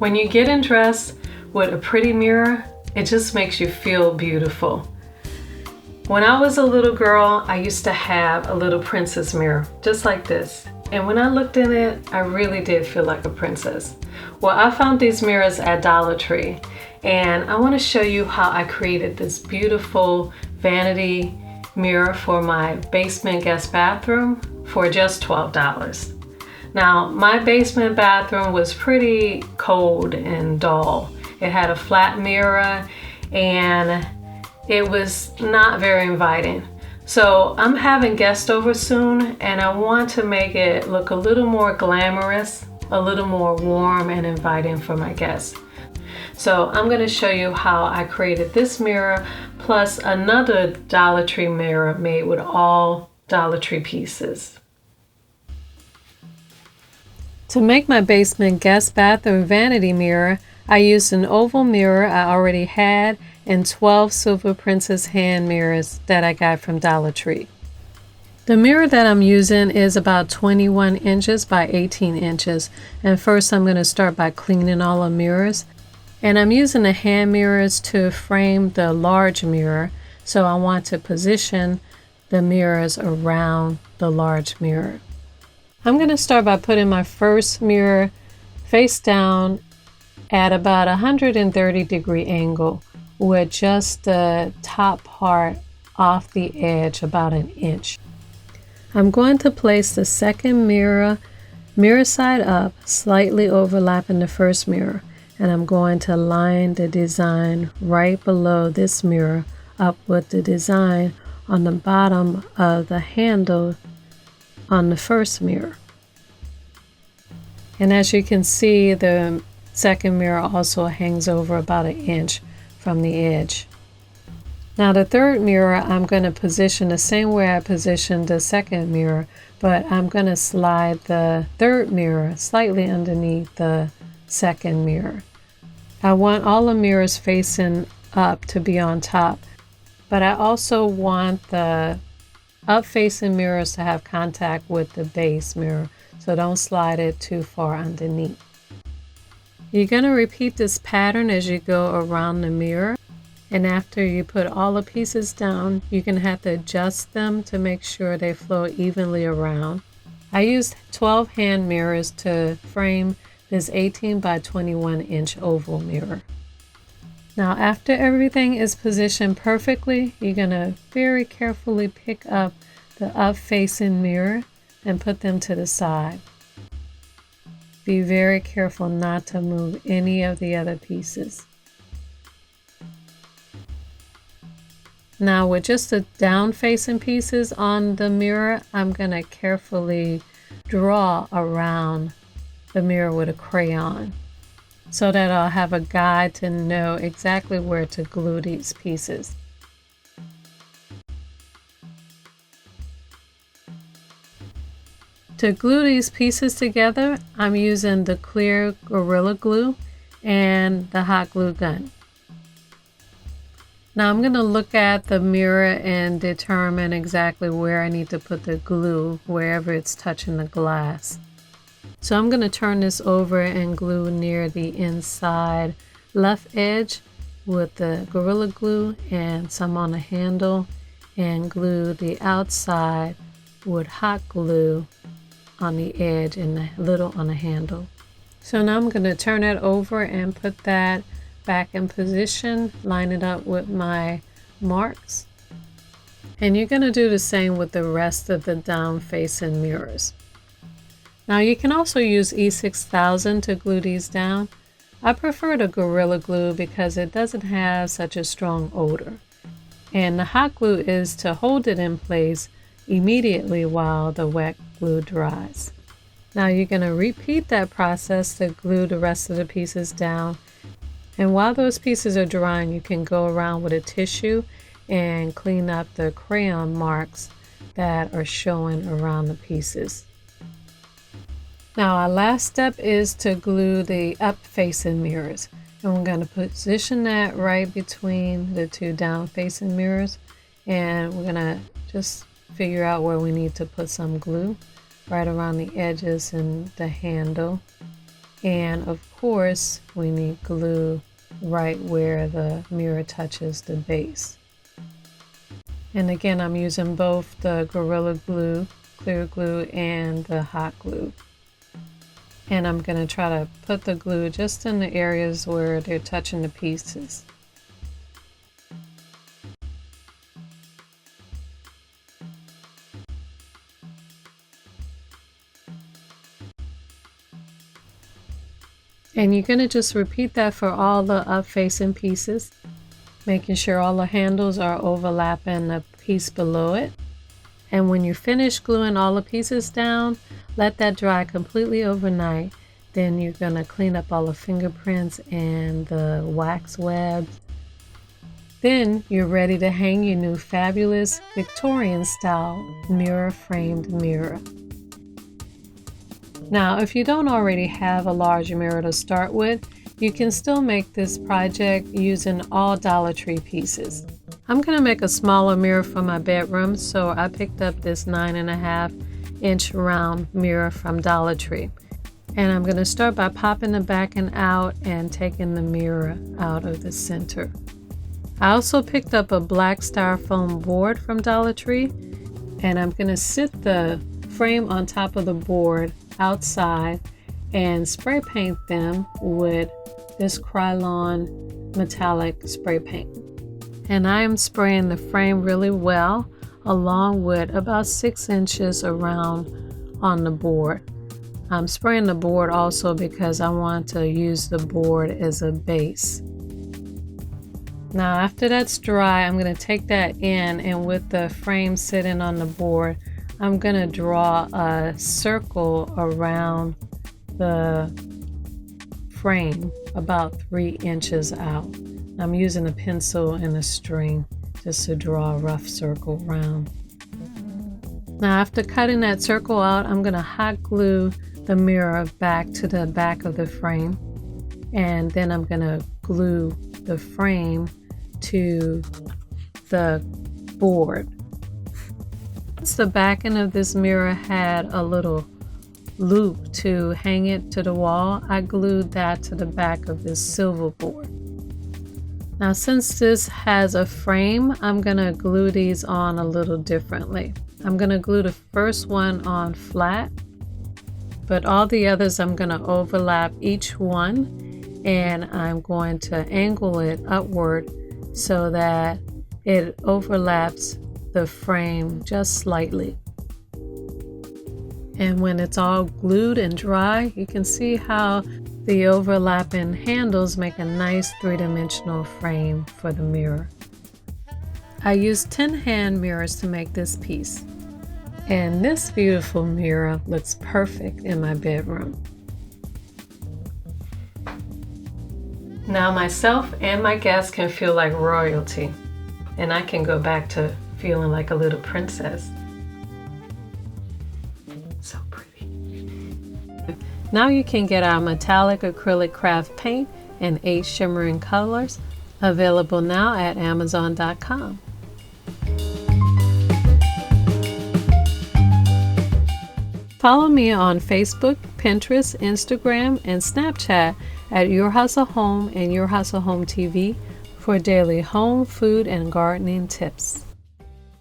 When you get dressed with a pretty mirror, it just makes you feel beautiful. When I was a little girl, I used to have a little princess mirror, just like this. And when I looked in it, I really did feel like a princess. Well, I found these mirrors at Dollar Tree, and I want to show you how I created this beautiful vanity mirror for my basement guest bathroom for just $12. Now, my basement bathroom was pretty cold and dull. It had a flat mirror and it was not very inviting. So I'm having guests over soon and I want to make it look a little more glamorous, a little more warm and inviting for my guests. So I'm going to show you how I created this mirror plus another Dollar Tree mirror made with all Dollar Tree pieces. To make my basement guest bathroom vanity mirror, I used an oval mirror I already had and 12 Silver Princess hand mirrors that I got from Dollar Tree. The mirror that I'm using is about 21 inches by 18 inches. And first I'm going to start by cleaning all the mirrors. And I'm using the hand mirrors to frame the large mirror. So I want to position the mirrors around the large mirror. I'm going to start by putting my first mirror face down at about 130-degree angle with just the top part off the edge about an inch. I'm going to place the second mirror side up, slightly overlapping the first mirror, and I'm going to line the design right below this mirror up with the design on the bottom of the handle on the first mirror. And as you can see, the second mirror also hangs over about an inch from the edge. Now the third mirror I'm going to position the same way I positioned the second mirror, but I'm going to slide the third mirror slightly underneath the second mirror. I want all the mirrors facing up to be on top, but I also want the up-facing mirrors to have contact with the base mirror, so don't slide it too far underneath. You're going to repeat this pattern as you go around the mirror, and after you put all the pieces down, you're going to have to adjust them to make sure they flow evenly around. I used 12 hand mirrors to frame this 18 by 21 inch oval mirror. Now after everything is positioned perfectly, you're going to very carefully pick up the up-facing mirror and put them to the side. Be very careful not to move any of the other pieces. Now with just the down-facing pieces on the mirror, I'm going to carefully draw around the mirror with a crayon so that I'll have a guide to know exactly where to glue these pieces. To glue these pieces together, I'm using the clear Gorilla Glue and the hot glue gun. Now I'm going to look at the mirror and determine exactly where I need to put the glue wherever it's touching the glass. So I'm going to turn this over and glue near the inside left edge with the Gorilla Glue and some on the handle, and glue the outside with hot glue on the edge and a little on the handle. So now I'm going to turn it over and put that back in position, line it up with my marks. And you're going to do the same with the rest of the down facing mirrors. Now you can also use E6000 to glue these down. I prefer the Gorilla Glue because it doesn't have such a strong odor. And the hot glue is to hold it in place immediately while the wet glue dries. Now you're going to repeat that process to glue the rest of the pieces down. And while those pieces are drying, you can go around with a tissue and clean up the crayon marks that are showing around the pieces. Now our last step is to glue the up-facing mirrors. And we're going to position that right between the two down-facing mirrors. And we're going to just figure out where we need to put some glue right around the edges and the handle. And of course, we need glue right where the mirror touches the base. And again, I'm using both the Gorilla Glue, clear glue, and the hot glue. And I'm going to try to put the glue just in the areas where they're touching the pieces. And you're going to just repeat that for all the up-facing pieces, making sure all the handles are overlapping the piece below it. And when you finish gluing all the pieces down, let that dry completely overnight. Then you're going to clean up all the fingerprints and the wax webs. Then you're ready to hang your new fabulous Victorian style mirror framed mirror. Now, if you don't already have a large mirror to start with, you can still make this project using all Dollar Tree pieces. I'm going to make a smaller mirror for my bedroom, so I picked up this 9.5-inch round mirror from Dollar Tree. And I'm going to start by popping the backing out and taking the mirror out of the center. I also picked up a black styrofoam board from Dollar Tree, and I'm going to sit the frame on top of the board outside and spray paint them with this Krylon metallic spray paint. And I am spraying the frame really well, along with about 6 inches around on the board. I'm spraying the board also because I want to use the board as a base. Now after that's dry, I'm going to take that in, and with the frame sitting on the board, I'm going to draw a circle around the frame about 3 inches out. I'm using a pencil and a string just to draw a rough circle around. Now after cutting that circle out, I'm going to hot glue the mirror back to the back of the frame, and then I'm going to glue the frame to the board. Since the backing of this mirror had a little loop to hang it to the wall, I glued that to the back of this silver board. Now since this has a frame, I'm going to glue these on a little differently. I'm going to glue the first one on flat, but all the others I'm going to overlap each one, and I'm going to angle it upward so that it overlaps the frame just slightly. And when it's all glued and dry, you can see how the overlapping handles make a nice three-dimensional frame for the mirror. I used 10 hand mirrors to make this piece, and this beautiful mirror looks perfect in my bedroom. Now myself and my guests can feel like royalty, and I can go back to feeling like a little princess. So pretty. Now you can get our metallic acrylic craft paint in 8 shimmering colors, available now at Amazon.com. Follow me on Facebook, Pinterest, Instagram, and Snapchat at Your Hustle Home and Your Hustle Home TV for daily home, food, and gardening tips.